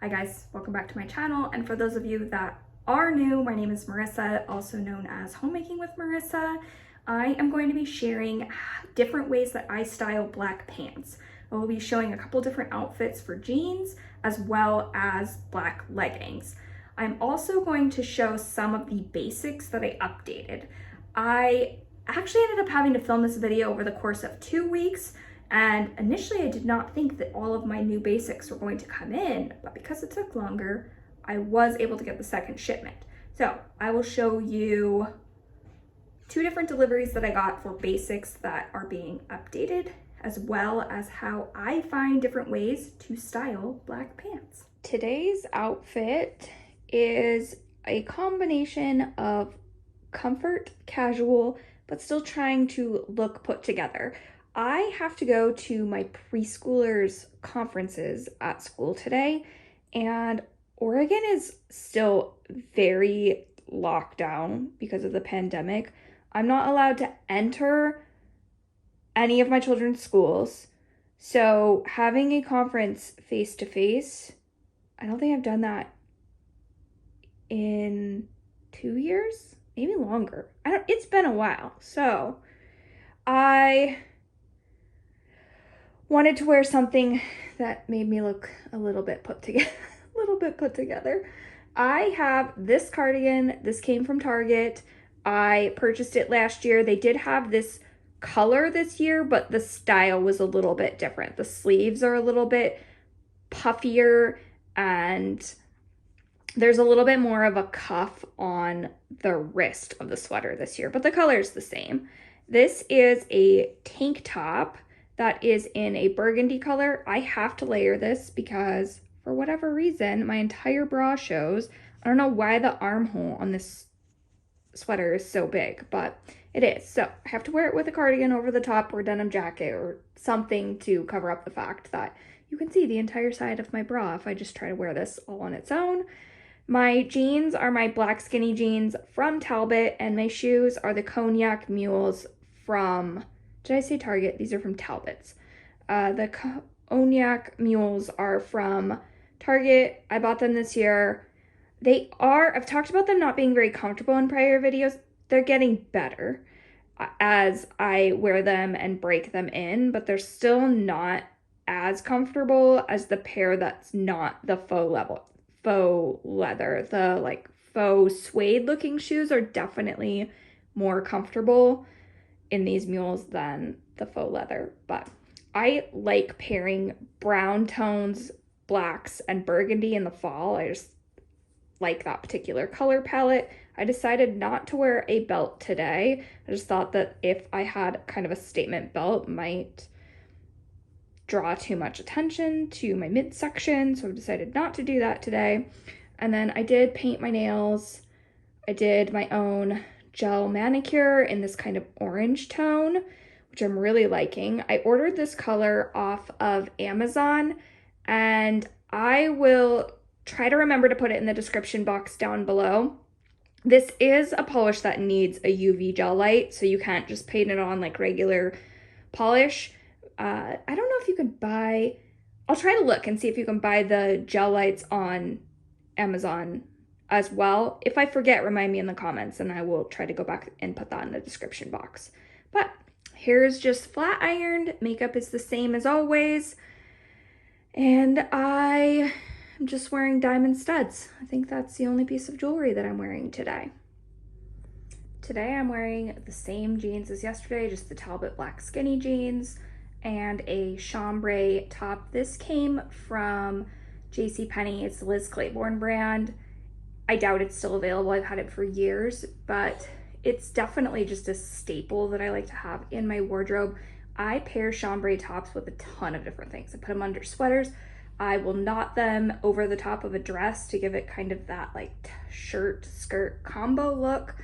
Hi guys, welcome back to my channel, and for those of you that are new, my name is Marissa, also known as Homemaking with Marissa. I am going to be sharing different ways that I style black pants. I will be showing a couple different outfits for jeans as well as black leggings. I'm also going to show some of the basics that I updated. I actually ended up having to film this video over the course of 2 weeks. And initially I did not think that all of my new basics were going to come in, but because it took longer, I was able to get the second shipment. So I will show you 2 different deliveries that I got for basics that are being updated, as well as how I find different ways to style black pants. Today's outfit is a combination of comfort, casual, but still trying to look put together. I have to go to my preschoolers' conferences at school today, and Oregon is still very locked down because of the pandemic. I'm not allowed to enter any of my children's schools, so having a conference face-to-face, I don't think I've done that in 2 years, maybe longer. It's been a while, so I wanted to wear something that made me look a little bit put together. I have this cardigan. This came from Target. I purchased it last year. They did have this color this year, but the style was a little bit different. The sleeves are a little bit puffier and there's a little bit more of a cuff on the wrist of the sweater this year, but the color is the same. This is a tank top that is in a burgundy color. I have to layer this because for whatever reason, my entire bra shows. I don't know why the armhole on this sweater is so big, but it is. So I have to wear it with a cardigan over the top or denim jacket or something to cover up the fact that you can see the entire side of my bra if I just try to wear this all on its own. My jeans are my black skinny jeans from Talbot, and my shoes are the Cognac Mules from, did I say Target? These are from Talbot's. The Cognac Mules are from Target. I bought them this year. I've talked about them not being very comfortable in prior videos. They're getting better as I wear them and break them in, but they're still not as comfortable as the pair that's not the faux leather. The like faux suede looking shoes are definitely more comfortable in these mules than the faux leather, but I like pairing brown tones, blacks, and burgundy in the fall. I just like that particular color palette. I decided not to wear a belt today. I just thought that if I had kind of a statement belt, it might draw too much attention to my midsection, so I decided not to do that today. And then I did paint my nails. I did my own gel manicure in this kind of orange tone, which I'm really liking. I ordered this color off of Amazon, and I will try to remember to put it in the description box down below. This is a polish that needs a UV gel light, so you can't just paint it on like regular polish. I don't know if you can buy, I'll try to look and see if you can buy the gel lights on Amazon as well. If I forget, remind me in the comments and I will try to go back and put that in the description box. But hair is just flat ironed, makeup is the same as always, and I am just wearing diamond studs. I think that's the only piece of jewelry that I'm wearing today. Today I'm wearing the same jeans as yesterday, just the Talbot black skinny jeans and a chambray top. This came from JCPenney. It's the Liz Claiborne brand. I doubt it's still available. I've had it for years, but it's definitely just a staple that I like to have in my wardrobe. I pair chambray tops with a ton of different things. I put them under sweaters. I will knot them over the top of a dress to give it kind of that like shirt skirt combo look.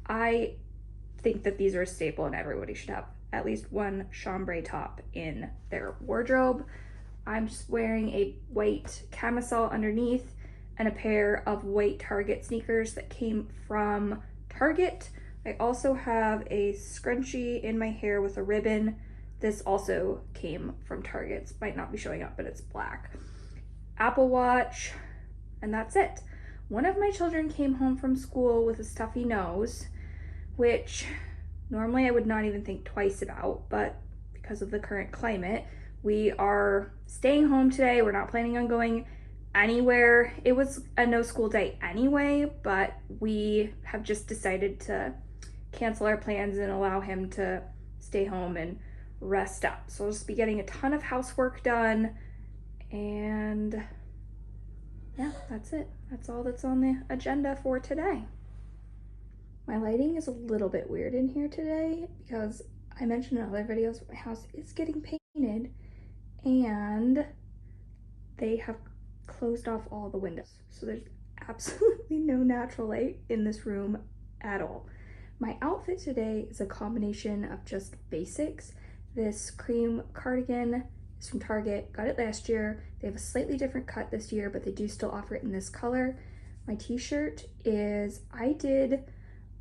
I think that these are a staple and everybody should have at least one chambray top in their wardrobe. I'm just wearing a white camisole underneath and a pair of white Target sneakers that came from Target. I also have a scrunchie in my hair with a ribbon. This also came from Target. It might not be showing up, but it's black. Apple Watch, and that's it. One of my children came home from school with a stuffy nose, which normally I would not even think twice about, but because of the current climate, we are staying home today. We're not planning on going anywhere. It was a no school day anyway, but we have just decided to cancel our plans and allow him to stay home and rest up. So I'll just be getting a ton of housework done, and yeah, that's it. That's all that's on the agenda for today. My lighting is a little bit weird in here today because I mentioned in other videos my house is getting painted and they have closed off all the windows. So there's absolutely no natural light in this room at all. My outfit today is a combination of just basics. This cream cardigan is from Target, got it last year. They have a slightly different cut this year, but they do still offer it in this color. My t-shirt is, I did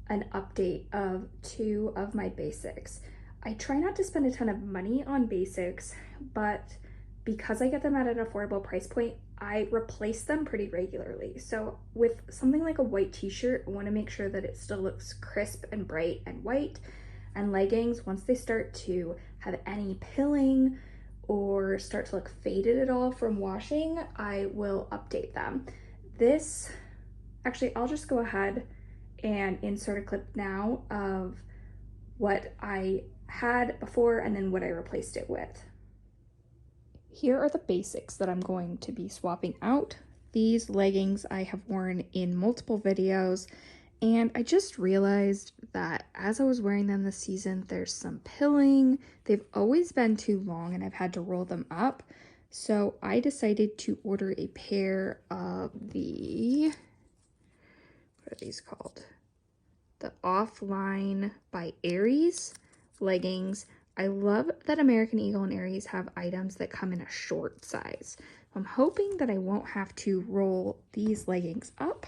an update of 2 of my basics. I try not to spend a ton of money on basics, but because I get them at an affordable price point, I replace them pretty regularly. So with something like a white t-shirt, I want to make sure that it still looks crisp and bright and white. And leggings, once they start to have any pilling or start to look faded at all from washing, I will update them. This, actually, I'll just go ahead and insert a clip now of what I had before and then what I replaced it with. Here are the basics that I'm going to be swapping out. These leggings I have worn in multiple videos, and I just realized that as I was wearing them this season, there's some pilling. They've always been too long and I've had to roll them up. So I decided to order a pair of the, what are these called? The Offline by Aries leggings. I love that American Eagle and Aries have items that come in a short size. I'm hoping that I won't have to roll these leggings up.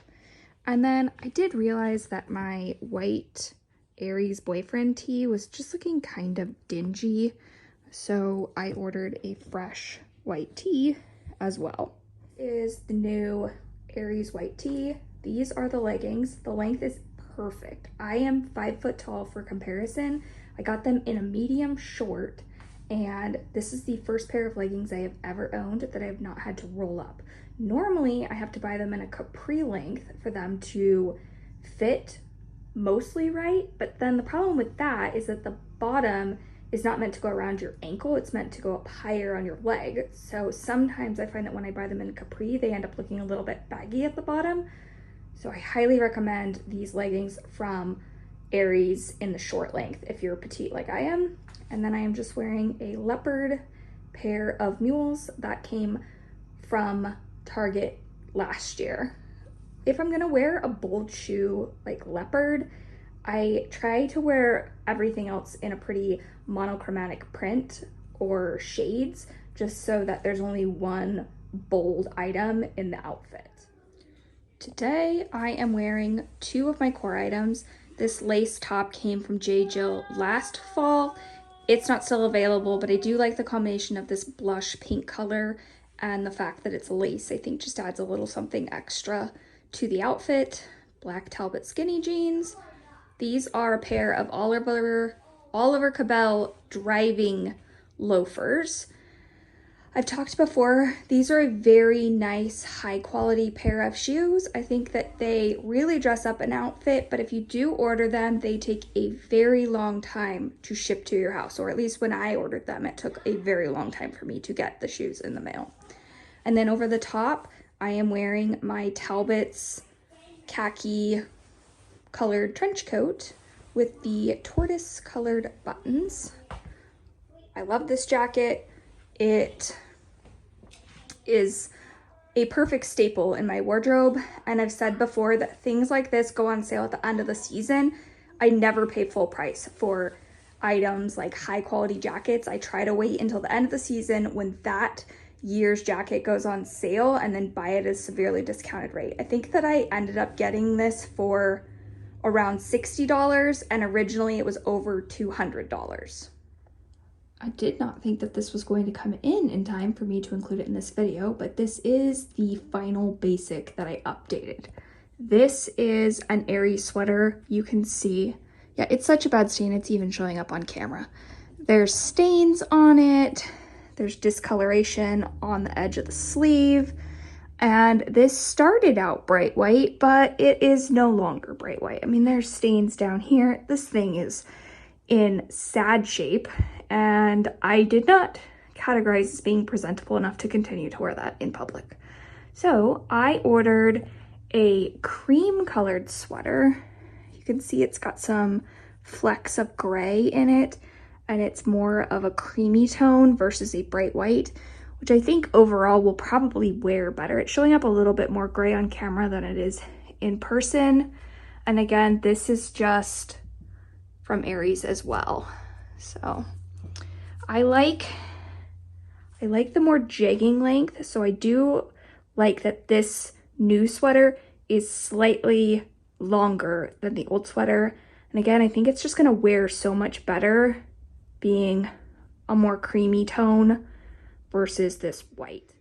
And then I did realize that my white Aries boyfriend tee was just looking kind of dingy. So I ordered a fresh white tee as well. This is the new Aries white tee. These are the leggings. The length is perfect. I am 5 foot tall for comparison. I got them in a medium short, and this is the first pair of leggings I have ever owned that I have not had to roll up. Normally, I have to buy them in a capri length for them to fit mostly right, but then the problem with that is that the bottom is not meant to go around your ankle, it's meant to go up higher on your leg. So sometimes I find that when I buy them in a capri, they end up looking a little bit baggy at the bottom. So I highly recommend these leggings from Aries in the short length if you're petite like I am. And then I am just wearing a leopard pair of mules that came from Target last year. If I'm gonna wear a bold shoe like leopard, I try to wear everything else in a pretty monochromatic print or shades, just so that there's only one bold item in the outfit. Today I am wearing 2 of my core items. This lace top came from J. Jill last fall. It's not still available, but I do like the combination of this blush pink color and the fact that it's lace. I think just adds a little something extra to the outfit. Black Talbot skinny jeans. These are a pair of Oliver Cabell driving loafers. I've talked before, these are a very nice, high quality pair of shoes. I think that they really dress up an outfit, but if you do order them, they take a very long time to ship to your house, or at least when I ordered them, it took a very long time for me to get the shoes in the mail. And then over the top, I am wearing my Talbot's khaki colored trench coat with the tortoise colored buttons. I love this jacket. It is a perfect staple in my wardrobe, and I've said before that things like this go on sale at the end of the season. I never pay full price for items like high quality jackets. I try to wait until the end of the season when that year's jacket goes on sale and then buy it at a severely discounted rate. I think that I ended up getting this for around $60, and originally it was over $200. I did not think that this was going to come in time for me to include it in this video, but this is the final basic that I updated. This is an Aerie sweater. You can see, yeah, it's such a bad stain, it's even showing up on camera. There's stains on it. There's discoloration on the edge of the sleeve. And this started out bright white, but it is no longer bright white. I mean, there's stains down here. This thing is in sad shape, and I did not categorize as being presentable enough to continue to wear that in public. So I ordered a cream colored sweater. You can see it's got some flecks of gray in it, and it's more of a creamy tone versus a bright white, which I think overall will probably wear better. It's showing up a little bit more gray on camera than it is in person. And again, this is just from Aerie's as well. So I like the more jegging length. So I do like that this new sweater is slightly longer than the old sweater. And again, I think it's just gonna wear so much better being a more creamy tone versus this white.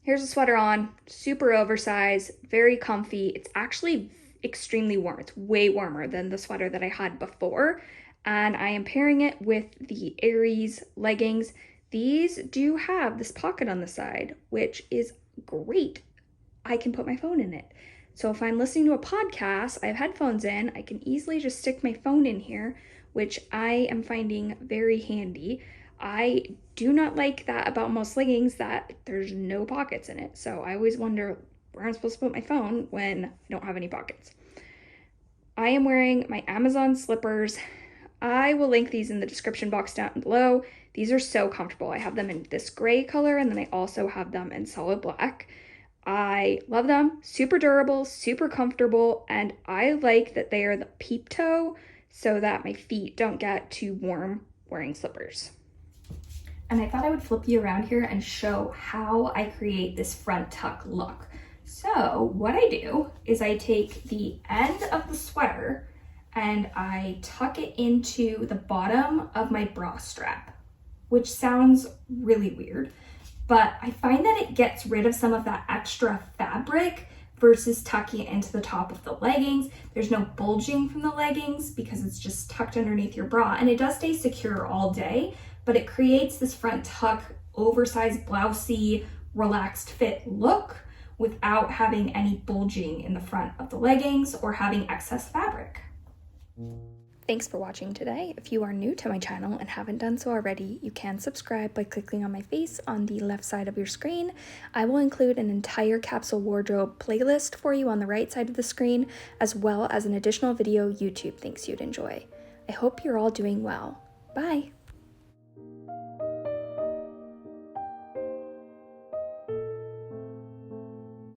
Here's the sweater on, super oversized, very comfy. It's actually extremely warm. It's way warmer than the sweater that I had before. And I am pairing it with the Aerie's leggings. These do have this pocket on the side, which is great. I can put my phone in it. So if I'm listening to a podcast, I have headphones in, I can easily just stick my phone in here, which I am finding very handy. I do not like that about most leggings, that there's no pockets in it. So I always wonder where I'm supposed to put my phone when I don't have any pockets. I am wearing my Amazon slippers. I will link these in the description box down below. These are so comfortable. I have them in this gray color, and then I also have them in solid black. I love them, super durable, super comfortable, and I like that they are the peep toe so that my feet don't get too warm wearing slippers. And I thought I would flip you around here and show how I create this front tuck look. So what I do is I take the end of the sweater and I tuck it into the bottom of my bra strap, which sounds really weird, but I find that it gets rid of some of that extra fabric versus tucking it into the top of the leggings. There's no bulging from the leggings because it's just tucked underneath your bra, and it does stay secure all day, but it creates this front tuck, oversized, blousey, relaxed fit look without having any bulging in the front of the leggings or having excess fabric. Thanks for watching today. If you are new to my channel and haven't done so already, you can subscribe by clicking on my face on the left side of your screen. I will include an entire capsule wardrobe playlist for you on the right side of the screen, as well as an additional video YouTube thinks you'd enjoy. I hope you're all doing well. Bye!